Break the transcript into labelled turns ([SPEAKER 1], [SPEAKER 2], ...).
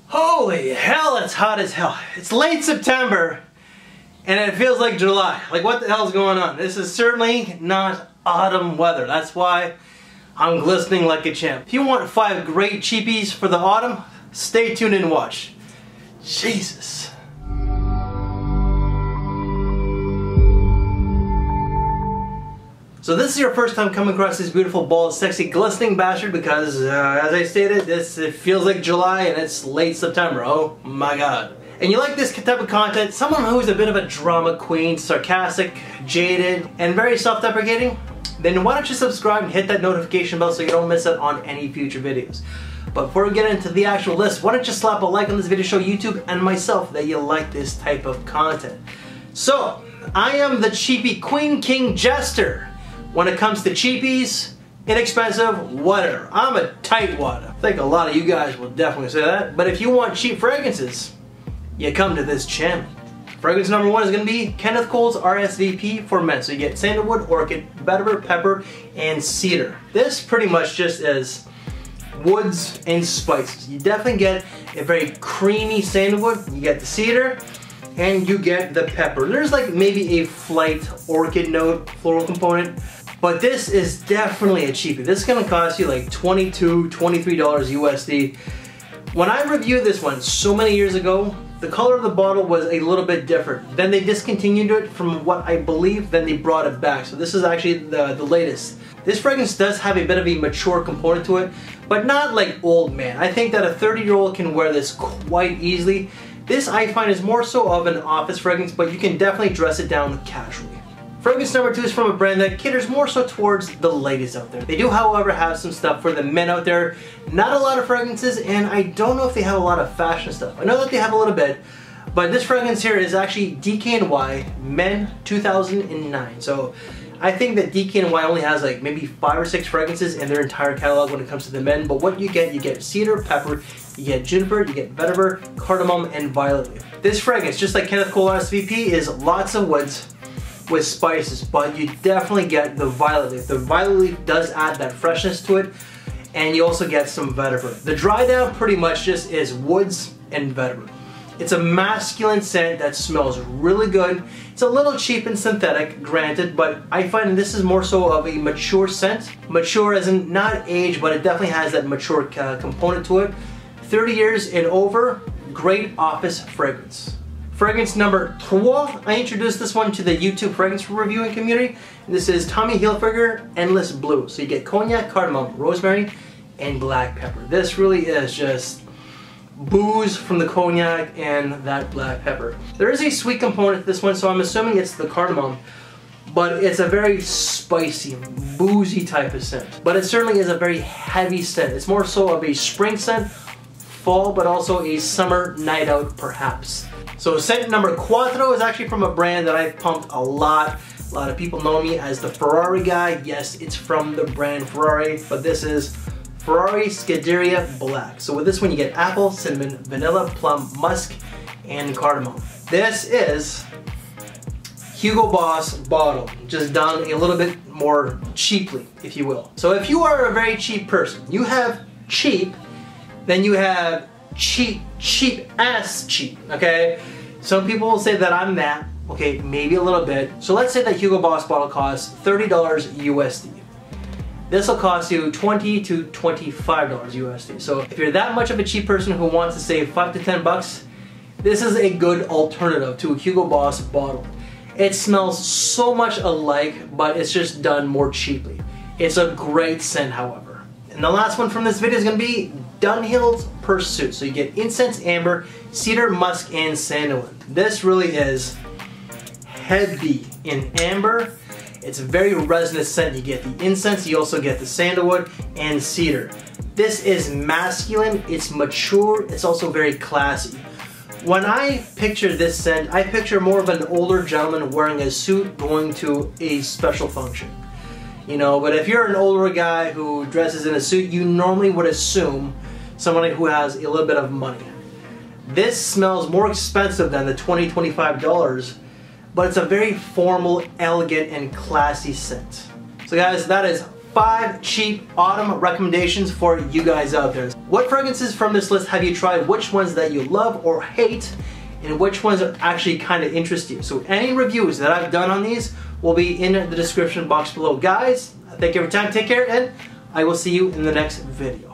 [SPEAKER 1] Holy hell, it's hot as hell. It's late September and it feels like July. Like, what the hell's going on? This is certainly not autumn weather. That's why I'm glistening like a champ. If you want 5 great cheapies for the autumn, stay tuned and watch. Jesus. So this is your first time coming across this beautiful, bald, sexy, glistening bastard because, as I stated, it feels like July and it's late September. Oh my god. And you like this type of content, someone who's a bit of a drama queen, sarcastic, jaded, and very self-deprecating, then why don't you subscribe and hit that notification bell so you don't miss out on any future videos. But before we get into the actual list, why don't you slap a like on this video, show YouTube and myself that you like this type of content. So, I am the cheapie queen, king, jester. When it comes to cheapies, inexpensive, whatever. I'm a tightwad. I think a lot of you guys will definitely say that. But if you want cheap fragrances, you come to this channel. Fragrance number 1 is going to be Kenneth Cole's RSVP for men. So you get sandalwood, orchid, vetiver, pepper, and cedar. This pretty much just is woods and spices. You definitely get a very creamy sandalwood. You get the cedar, and you get the pepper. There's like maybe a slight orchid note, floral component. But this is definitely a cheapie. This is gonna cost you like $22, $23 USD. When I reviewed this one so many years ago, the color of the bottle was a little bit different. Then they discontinued it from what I believe, then they brought it back. So this is actually the latest. This fragrance does have a bit of a mature component to it, but not like old man. I think that a 30-year-old can wear this quite easily. This I find is more so of an office fragrance, but you can definitely dress it down casually. Fragrance number 2 is from a brand that caters more so towards the ladies out there. They do, however, have some stuff for the men out there. Not a lot of fragrances, and I don't know if they have a lot of fashion stuff. I know that they have a little bit, but this fragrance here is actually DKNY Men 2009. So I think that DKNY only has like maybe 5 or 6 fragrances in their entire catalog when it comes to the men, but what you get cedar, pepper, you get juniper, you get vetiver, cardamom, and violet leaf. This fragrance, just like Kenneth Cole RSVP, is lots of woods with spices, but you definitely get the violet leaf. The violet leaf does add that freshness to it, and you also get some vetiver. The dry down pretty much just is woods and vetiver. It's a masculine scent that smells really good. It's a little cheap and synthetic, granted, but I find this is more so of a mature scent. Mature as in not age, but it definitely has that mature component to it. 30 years and over, great office fragrance. Fragrance number 3, I introduced this one to the YouTube fragrance reviewing community. This is Tommy Hilfiger Endless Blue. So you get cognac, cardamom, rosemary, and black pepper. This really is just booze from the cognac and that black pepper. There is a sweet component to this one, so I'm assuming it's the cardamom, but it's a very spicy, boozy type of scent. But it certainly is a very heavy scent. It's more so of a spring scent, fall, but also a summer night out perhaps. So scent number 4 is actually from a brand that I've pumped a lot. A lot of people know me as the Ferrari guy. Yes, it's from the brand Ferrari, but this is Ferrari Scuderia Black. So with this one you get apple, cinnamon, vanilla, plum, musk, and cardamom. This is Hugo Boss bottle, just done a little bit more cheaply, if you will. So if you are a very cheap person, you have cheap, then you have cheap, cheap-ass cheap, okay? Some people will say that I'm that, okay, maybe a little bit. So let's say that Hugo Boss bottle costs $30 USD. This will cost you $20 to $25 USD. So if you're that much of a cheap person who wants to save 5 to 10 bucks, this is a good alternative to a Hugo Boss bottle. It smells so much alike, but it's just done more cheaply. It's a great scent, however. And the last one from this video is going to be Dunhill's Pursuit. So you get incense, amber, cedar, musk, and sandalwood. This really is heavy in amber. It's a very resonant scent. You get the incense, you also get the sandalwood and cedar. This is masculine, it's mature, it's also very classy. When I picture this scent, I picture more of an older gentleman wearing a suit going to a special function. You know, but if you're an older guy who dresses in a suit, you normally would assume somebody who has a little bit of money. This smells more expensive than the $20, $25, but it's a very formal, elegant, and classy scent. So guys, that is 5 cheap autumn recommendations for you guys out there. What fragrances from this list have you tried? Which ones that you love or hate? And which ones actually kind of interest you? So any reviews that I've done on these will be in the description box below. Guys, thank you for your time, take care, and I will see you in the next video.